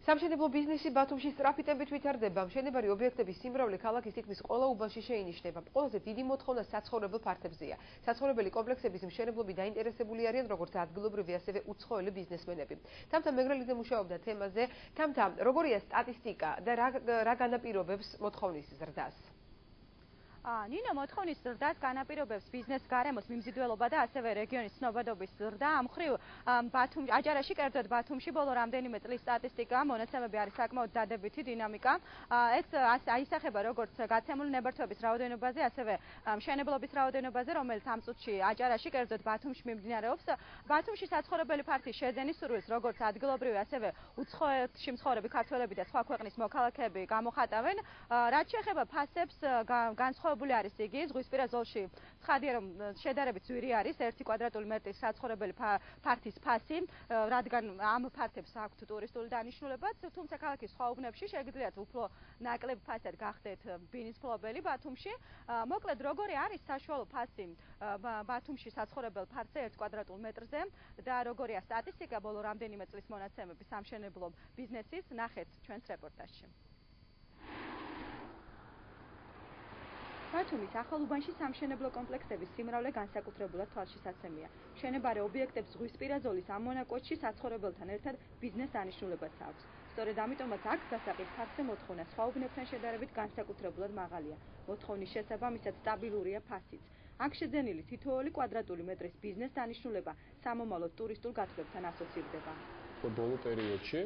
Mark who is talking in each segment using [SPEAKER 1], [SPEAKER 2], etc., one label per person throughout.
[SPEAKER 1] სამშენებლო ბიზნესი ბათუმში სწრაფი ტემპით ვითარდება. მშენებარი ობიექტების სიმრავლე ქალაქის თითქმის ყველა უბანში შეინიშნება. ყველაზე დიდი მოთხოვნა საცხოვრებელ ფართებზეა. საცხოვრებელი კომპლექსების მშენებლობით დაინტერესებული არიან როგორც ადგილობრივი, ასევე უცხოელი ბიზნესმენები. თამთა მეგრელიძე მუშაობდა თემაზე. თამთა, როგორია სტატისტიკა და რა განაპირობებს მოთხოვნის ზრდას?
[SPEAKER 2] ნინო, მოთხოვნის ზრდას განაპირობებს ბიზნეს გარემოს მიმზიდველობა და ასევე რეგიონის ცნობადობის ზრდა. ამ მხრივ აჯარაში, კერძოდ ბათუმში ბოლო რამდენიმე წლის სტატისტიკა მონაცემები არის საკმაოდ დადებითი დინამიკა. ეს აისახება როგორც გაცემული ნებართვების რაოდენობაზე, ასევე მშენებლობის რაოდენობაზე, რომელიც ამ წუთში აჯარაში, კერძოდ ბათუმში მიმდინარეობს. ბათუმში საცხოვრებელი ფართის შეძენის სურვილს როგორც ადგილობრივი, ასევე უცხოეთში მცხოვრები ქართველები და სხვა ქვეყნის მოქალაქეები გამოხატავენ. რაც შეეხება ფასებს, განსხვავებული არის იგი, ზღვისპირა ზოლში ცხადია, რომ შედარებით ძვირი არის 1 კვადრატული მეტრის საცხოვრებელი ფართის ფასი, რადგან ამ ფართებს აქვთ ტურისტული დანიშნულებაც, თუმცა ქალაქის სხვა უბნებში შეგიძლიათ უფრო ნაკლებ ფასად გახდეთ ბინის მფლობელი ბათუმში. მოკლედ, როგორი არის საშუალო ფასი ბათუმში საცხოვრებელ ფართზე 1 კვადრატულ მეტრზე და როგორია სტატისტიკა ბოლო რამდენიმე წლის მონაცემები სამშენებლო ბიზნესის, ნახეთ ჩვენს რეპორტაჟში. ბათუმის ახალ უბანში სამშენებლო კომპლექსების სიმრავლე განსაკუთრებულად თვალშისაცემია. მშენებარე ობიექტებს ზღვისპირა ზოლის ამ მონაკვეთში საცხოვრებელთან ერთად ბიზნეს დანიშნულებაც აქვს. სწორედ ამიტომაც აქ სასაყის ფართზე მოთხოვნა სხვა უბნებთან შედარებით განსაკუთრებულად მაღალია. მოთხოვნის შესაბამისად სტაბილურია ფასიც. აქ შეძენილი თითოეული კვადრატული მეტრის ბიზნეს დანიშნულება სამომავლოდ ტურისტულ გათვლებთან ასოცირდება.
[SPEAKER 3] ბოლო პერიოდში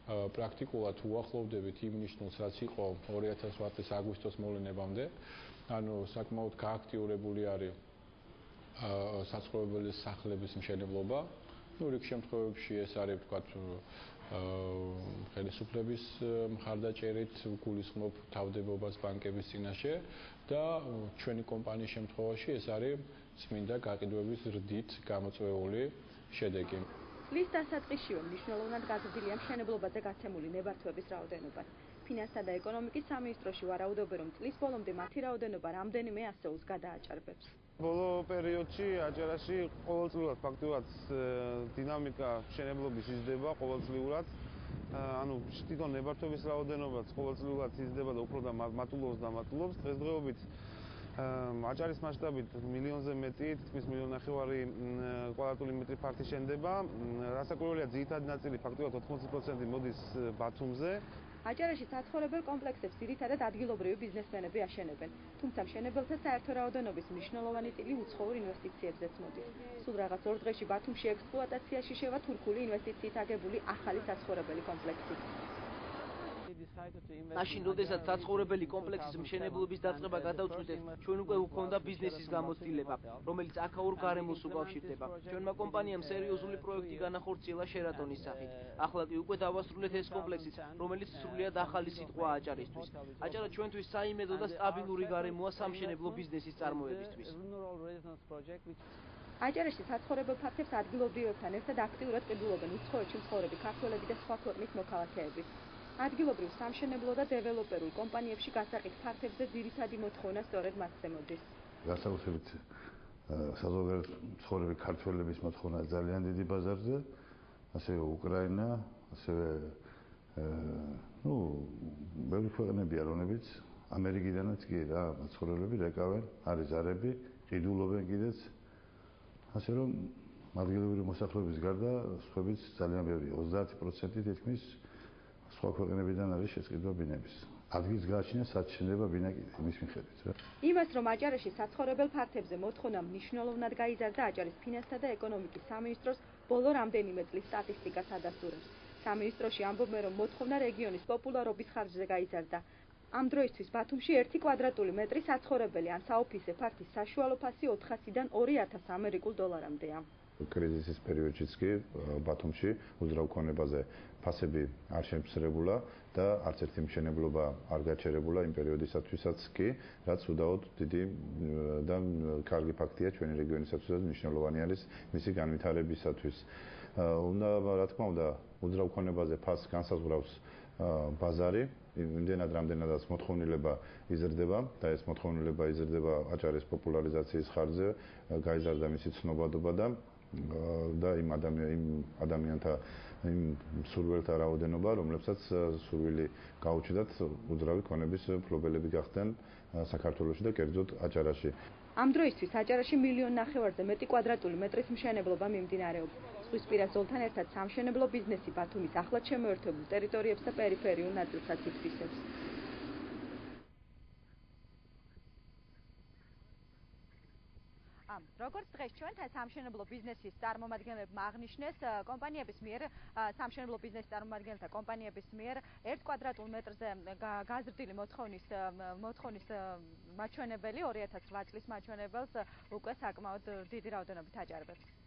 [SPEAKER 3] პრაქტიკულად უახლოვდებით იმ ნიშნულს, რაც იყო 2008 წლის აგვისტოს მოვლენებამდე. ანუ საკმაოდ გააქტიურებული არის საცხოვრებელი სახლების მშენებლობა. რიგ შემთხვევებში ეს არის ვთქვათ ხელისუფლების მხარდაჭერით გულისხმობ თავდებობას ბანკების წინაშე და ჩვენი კომპანიის შემთხვევაში ეს არის წმინდა გაყიდვების ზრდით გამოწვეული შედეგი.
[SPEAKER 2] წლის დასაწყისშივე მნიშვნელოვნად გაზრდილია მშენებლობაზე გაცემული ნებართვების რაოდენობა. ფინანსთა და ეკონომიკის სამინისტროში ვარაუდობენ, რომ წლის ბოლომდე მათი რაოდენობა რამდენიმე ასეულს გადააჭარბებს.
[SPEAKER 4] ბოლო პერიოდში აჯარაში ყოველწლიურად ფაქტობრივად დინამიკა მშენებლობის იზრდება ყოველწლიურად. ანუ თვითონ ნებართვების რაოდენობაც ყოველწლიურად იზრდება და უფრო და მატულობს. დღესდღეობით აჯარის მასშტაბით მილიონზე მეტი, თითქმის 1,5 მილიონი კვადრატული მეტრი ფართი შენდება. რასაკვირველია, ძირითადი ნაწილი ფაქტობრივად 80% მოდის ბათუმზე.
[SPEAKER 2] აჯარაში საცხოვრებელ კომპლექსებს ძირითადად ადგილობრივი ბიზნესმენები აშენებენ. თუმცა მშენებელთა საერთო რაოდენობის მნიშვნელოვანი წილი უცხოურ ინვესტიციებზეც მოდის. სულ რაღაც 2 დღეში ბათუმში ექსპლუატაციაში შევა თურქული ინვესტიციით აგებული ახალი საცხოვრებელი კომპლექსი.
[SPEAKER 5] მაშინ, როდესაც საცხოვრებელი კომპლექსის მშენებლობის დაწყება გადავწყვიტეთ, ჩვენ უკვე გვქონდა ბიზნესის გამოცდილება, რომელიც აქაურ გარემოს უკავშირდება. ჩვენმა კომპანიამ სერიოზული პროექტი განახორციელა შერატონის სახით. ახლა კი უკვე დავასრულეთ ეს კომპლექსიც, რომელიც სრულიად ახალი სიტყვაა აჭარისთვის. აჭარა ჩვენთვის საიმედო და სტაბილური გარემოა სამშენებლო ბიზნესის წარმოებისთვის.
[SPEAKER 2] აჭარაში საცხოვრებელ ფართებს ადგილობრივებთან ერთად აქტიურად ყიდულობენ უცხოეთში მცხოვრები ქართველები და სხვა ქვეყნის მოქალაქეები. ადგილობრივ სამშენებლო და დეველოპერულ კომპანიებში გასაყიდ ფართებზე ძირითადი მოთხოვნა სწორედ მათზე მოდის.
[SPEAKER 6] განსაკუთრებით საზოგადოებრივ მცხოვრები ქართველების მოთხოვნა ძალიან დიდი ბაზარზე, ასევე უკრაინა, ასევე ბევრი ქვეყნებია, რომლებიც ამერიკიდანაც კი რა მაცხოვრებლები რეკავენ, არის ზარები, ყიდულობენ კიდეც. ასე რომ ადგილობრივი მოსახლეობის გარდა სხვაებიც ძალიან ბევრია, 30% თითქმის სხვა ქვეყნებიდან არის შესყიდვა ბინების. ადგილს გააჩნია საშენდება ბინა კიდე იმის მიხედვით რა.
[SPEAKER 2] იმას, რომ აჭარაში საცხოვრებელ ფართებზე მოთხოვნა მნიშვნელოვნად გაიზარდა, აჭარის ფინანსთა და ეკონომიკის სამინისტროს ბოლო რამდენიმე წლის სტატისტიკაც ადასტურებს. სამინისტროში ამბობენ, რომ მოთხოვნა რეგიონის პოპულარობის ხარჯზე გაიზარდა. ამ დროისთვის ბათუმში 1 კვადრატული მეტრი საცხოვრებელი ან საოფისე ფართის საშუალო ფასი 400-დან 2,000 ამერიკულ დოლარამდეა.
[SPEAKER 7] კრიზისის პერიოდშიც კი ბათუმში უძრავ ქონებაზე ფასები არ შემცირებულა და არც ერთი მშენებლობა არ გაჩერებულა იმ პერიოდისათვისაც კი, რაც უდაოდ დიდი და კარგი ფაქტია ჩვენი რეგიონისათვისაც მნიშვნელოვანი არის მისი განვითარებისათვის. უნდა რა თქმა უნდა უძრავ ქონებაზე ფასს განსაზღვრავს ბაზარი, იმდენად რამდენადაც მოთხოვნილება იზრდება და ეს მოთხოვნილება იზრდება აჭარის პოპულარიზაციის ხარჯზე, გაიზარდა მისი ცნობადობა და იმ ადამიანთა იმ სურვილთა რაოდენობა, რომლებსაც სურვილი გაუჩნდათ უძრავი ქონების მფლობელები გახდნენ საქართველოში და კერძოდ აჭარაში.
[SPEAKER 2] ამ დროისთვის აჭარაში 1.5 მილიონზე მეტი კვადრატული მეტრის მშენებლობა მიმდინარეობს. ზღვისპირა ზოლთან ერთად სამშენებლო ბიზნესი ბათუმის ახლად შემოერთებულ ტერიტორიებს და პერიფერიულ ნაწილსაც იფრისებს. როგორც დღეს ჩვენთან სამშენებლო ბიზნესის წარმომადგენლებმა აღნიშნეს, კომპანიების მიერ სამშენებლო ბიზნესის წარმომადგენელთა კომპანიების მიერ 1 კვადრატულ მეტრზე გაზრდილი მოთხოვნის მაჩვენებელი 2008 წლის მაჩვენებელს უკვე საკმაოდ დიდი რაოდენობით აჭარბებს.